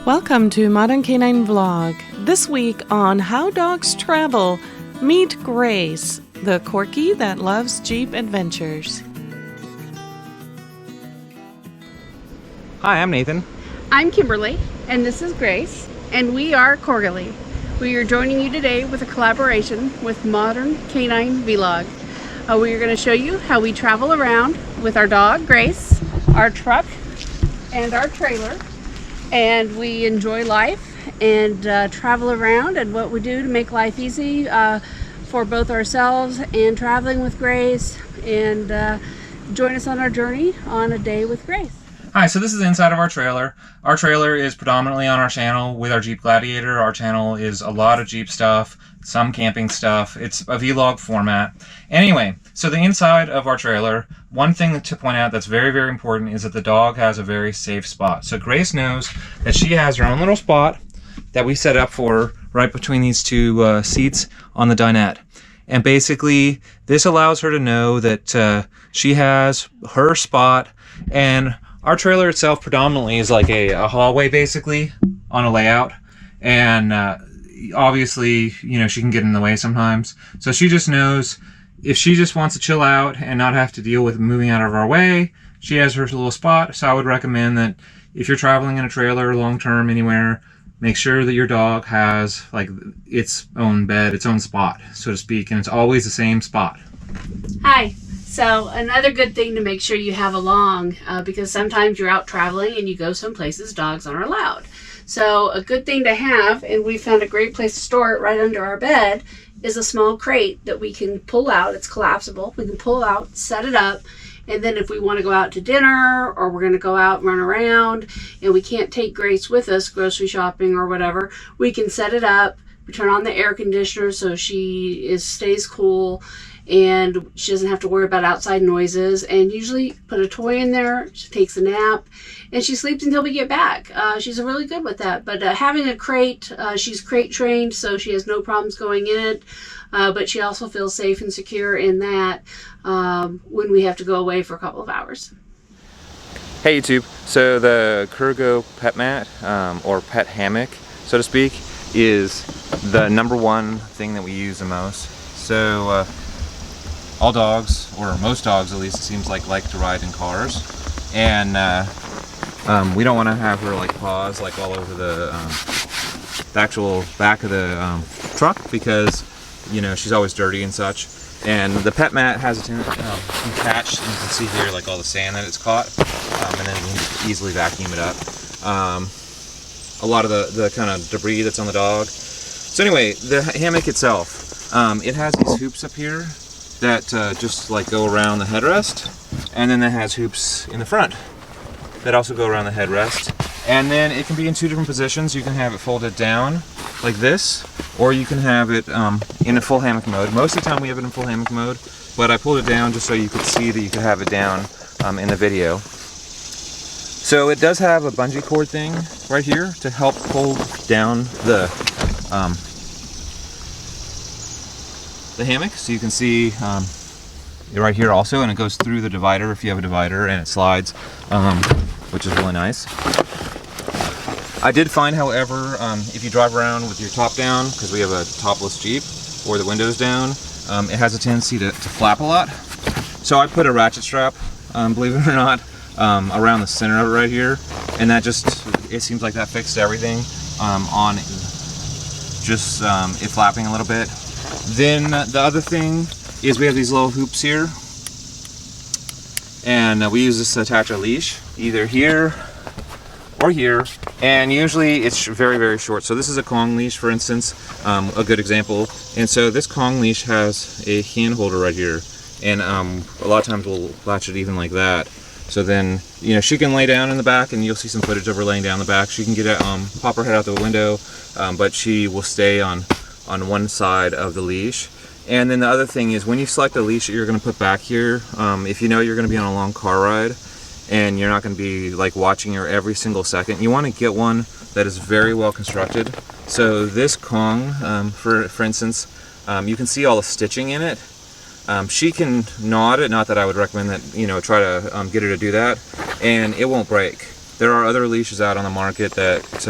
Welcome to Modern Canine Vlog. This week on How Dogs Travel, meet Grace, the Corgi that loves Jeep adventures. Hi, I'm Nathan. I'm Kimberly, and this is Grace, and we are Corgily. We are joining you today with a collaboration with Modern Canine Vlog. We are going to show you how we travel around with our dog, Grace, our truck, and our trailer. And we enjoy life and travel around and what we do to make life easy for both ourselves and traveling with Grace. And join us on our journey on a day with Grace. Hi, so this is the inside of our trailer. Our trailer is predominantly on our channel with our Jeep Gladiator. Our channel is a lot of Jeep stuff, some camping stuff. It's a vlog format. Anyway, so the inside of our trailer, one thing to point out that's very, very important is that the dog has a very safe spot. So Grace knows that she has her own little spot that we set up for her right between these two seats on the dinette. And basically, this allows her to know that she has her spot, and our trailer itself predominantly is like a hallway basically on a layout. And obviously, you know, she can get in the way sometimes. So she just knows if she just wants to chill out and not have to deal with moving out of our way, she has her little spot. So I would recommend that if you're traveling in a trailer long-term anywhere, make sure that your dog has like its own bed, its own spot, so to speak, and it's always the same spot. Hi. So another good thing to make sure you have along, because sometimes you're out traveling and you go some places dogs aren't allowed. So a good thing to have, and we found a great place to store it right under our bed, is a small crate that we can pull out. It's collapsible. We can pull out, set it up, and then if we want to go out to dinner or we're going to go out and run around and we can't take Grace with us grocery shopping or whatever, we can set it up. We turn on the air conditioner so she stays cool and she doesn't have to worry about outside noises, and usually put a toy in there. She takes a nap and she sleeps until we get back. She's really good with that. But having a crate, she's crate trained, so she has no problems going in it. But she also feels safe and secure in that when we have to go away for a couple of hours. Hey YouTube, so the Corgi pet mat, or pet hammock, so to speak, is the #1 thing that we use the most. So all dogs, or most dogs at least, it seems like to ride in cars, and we don't want to have her like paws like all over the actual back of the truck, because you know she's always dirty and such. And the pet mat has a attached, and you can see here like all the sand that it's caught, and then you can easily vacuum it up. A lot of the kind of debris that's on the dog. So anyway, the hammock itself, it has these hoops up here that just like go around the headrest, and then it has hoops in the front that also go around the headrest. And then it can be in two different positions. You can have it folded down like this, or you can have it in a full hammock mode. Most of the time we have it in full hammock mode, but I pulled it down just so you could see that you could have it down in the video. So it does have a bungee cord thing right here to help pull down the hammock, so you can see right here also, and it goes through the divider if you have a divider, and it slides, which is really nice. I did find, however, if you drive around with your top down, because we have a topless Jeep, or the windows down, it has a tendency to flap a lot. So I put a ratchet strap, believe it or not, around the center of it right here, and that just, it seems like that fixed everything on just it flapping a little bit. Then the other thing is we have these little hoops here, and we use this to attach a leash either here or here, and usually it's very, very short. So this is a Kong leash, for instance, a good example. And so this Kong leash has a hand holder right here, and a lot of times we'll latch it even like that. So then, you know, she can lay down in the back, and you'll see some footage of her laying down in the back. She can get it, pop her head out the window, but she will stay on one side of the leash. And then the other thing is, when you select a leash that you're going to put back here, if you know you're going to be on a long car ride and you're not going to be like watching her every single second, you want to get one that is very well constructed. So this Kong, for instance, you can see all the stitching in it. She can gnaw it, not that I would recommend that, you know, try to get her to do that, and it won't break. There are other leashes out on the market that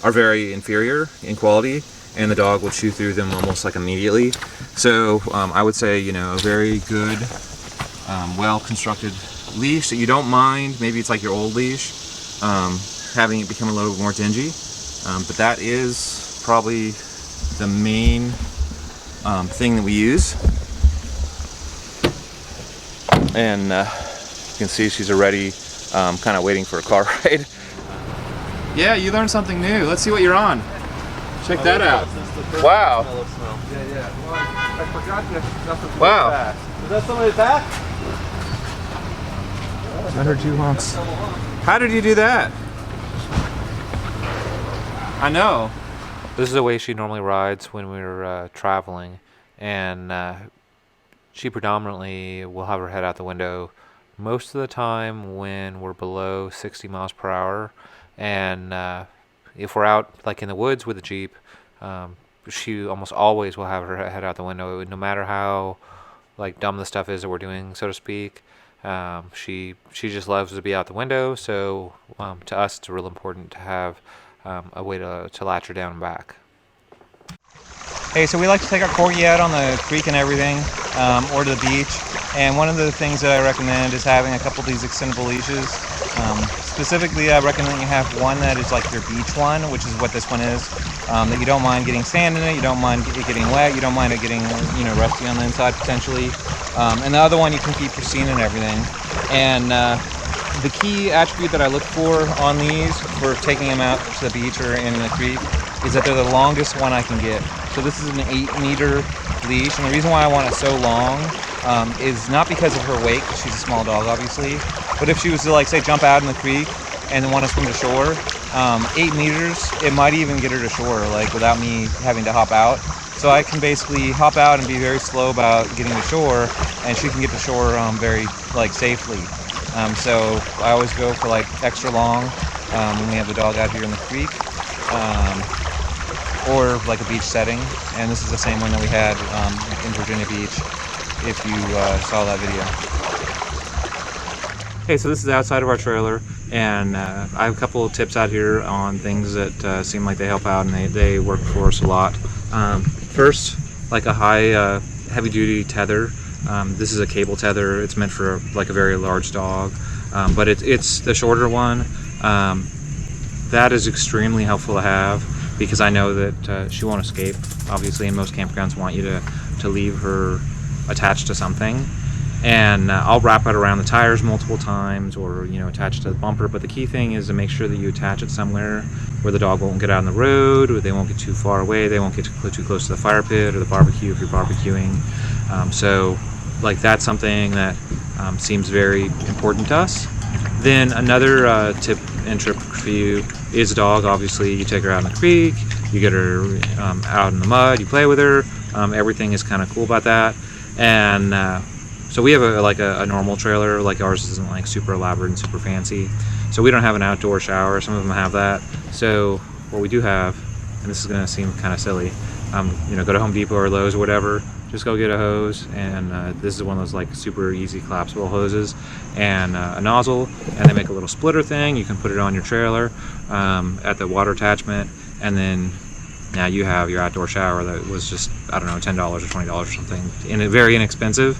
are very inferior in quality, and the dog will chew through them almost like immediately. So I would say, you know, a very good, well-constructed leash that you don't mind. Maybe it's like your old leash, having it become a little more dingy. But that is probably the main thing that we use. And you can see she's already kind of waiting for a car ride. Yeah, you learned something new. Let's see what you're on. Check that out. Wow. Yeah. Well, I forgot to Wow. fast. Is that somebody's back? I heard 2 honks. How did you do that? I know. This is the way she normally rides when we're traveling, and she predominantly will have her head out the window most of the time when we're below 60 miles per hour. And if we're out like in the woods with a Jeep, she almost always will have her head out the window, no matter how like dumb the stuff is that we're doing, so to speak. She just loves to be out the window. So to us, it's real important to have a way to latch her down and back. Hey, so we like to take our Corgi out on the creek and everything, or to the beach. And one of the things that I recommend is having a couple of these extendable leashes. Specifically, I recommend you have one that is like your beach one, which is what this one is. That you don't mind getting sand in it, you don't mind it getting wet, you don't mind it getting, you know, rusty on the inside potentially. And the other one you can keep pristine and everything. And the key attribute that I look for on these for taking them out to the beach or in the creek is that they're the longest one I can get. So this is an 8-meter leash, and the reason why I want it so long is not because of her weight, because she's a small dog obviously, but if she was to, like, say, jump out in the creek and then want to swim to shore, 8 meters, it might even get her to shore, like, without me having to hop out. So I can basically hop out and be very slow about getting to shore, and she can get to shore very, like, safely. So I always go for, like, extra long when we have the dog out here in the creek, or like a beach setting. And this is the same one that we had in Virginia Beach, if you saw that video. Okay, so this is outside of our trailer, and I have a couple of tips out here on things that seem like they help out, and they work for us a lot. First, like a high heavy-duty tether. This is a cable tether. It's meant for like a very large dog, but it's the shorter one. That is extremely helpful to have, because I know that she won't escape. Obviously, and most campgrounds want you to leave her attached to something. And I'll wrap it around the tires multiple times, or, you know, attach it to the bumper. But the key thing is to make sure that you attach it somewhere where the dog won't get out on the road, or they won't get too far away, they won't get too close to the fire pit or the barbecue if you're barbecuing. So, like, that's something that seems very important to us. Then another tip and trick for you is a dog. Obviously, you take her out in the creek, you get her out in the mud, you play with her. Everything is kind of cool about that. And so we have a normal trailer. Like, ours isn't like super elaborate and super fancy, so we don't have an outdoor shower. Some of them have that. So what we do have, and this is going to seem kind of silly, you know, go to Home Depot or Lowe's or whatever, just go get a hose, and this is one of those like super easy collapsible hoses, and a nozzle, and they make a little splitter thing. You can put it on your trailer at the water attachment, and then now you have your outdoor shower that was just, I don't know, $10 or $20 or something, and very inexpensive.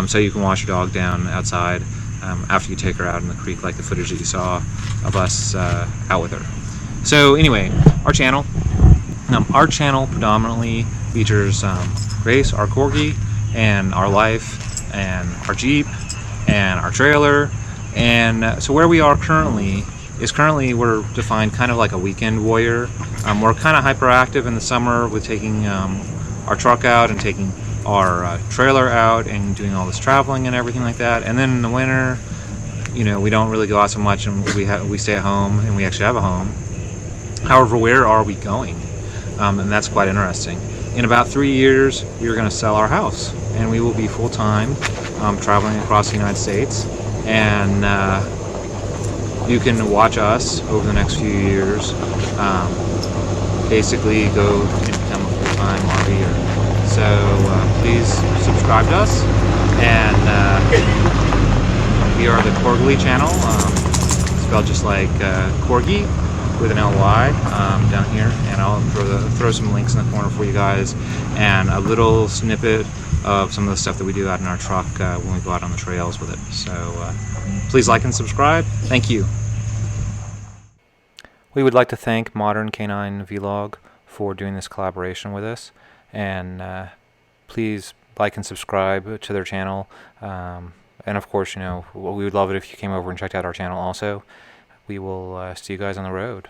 So you can wash your dog down outside after you take her out in the creek, like the footage that you saw of us out with her. So anyway, our channel predominantly features Grace, our Corgi, and our Life, and our Jeep, and our trailer. And so where we are currently is we're defined kind of like a weekend warrior. We're kind of hyperactive in the summer with taking our truck out and taking our trailer out and doing all this traveling and everything like that. And then in the winter, you know, we don't really go out so much, and we stay at home, and we actually have a home. However, where are we going? And that's quite interesting. In about 3 years, we are going to sell our house, and we will be full-time traveling across the United States. And you can watch us over the next few years basically go and become a full-time RVer. So please subscribe to us, and we are the Corgily channel. spelled just like Corgi with an L-Y down here, and I'll throw some links in the corner for you guys, and a little snippet of some of the stuff that we do out in our truck when we go out on the trails with it. So please like and subscribe. Thank you. We would like to thank Modern Canine Vlog for doing this collaboration with us, and please like and subscribe to their channel, and of course, we would love it if you came over and checked out our channel also. We will see you guys on the road.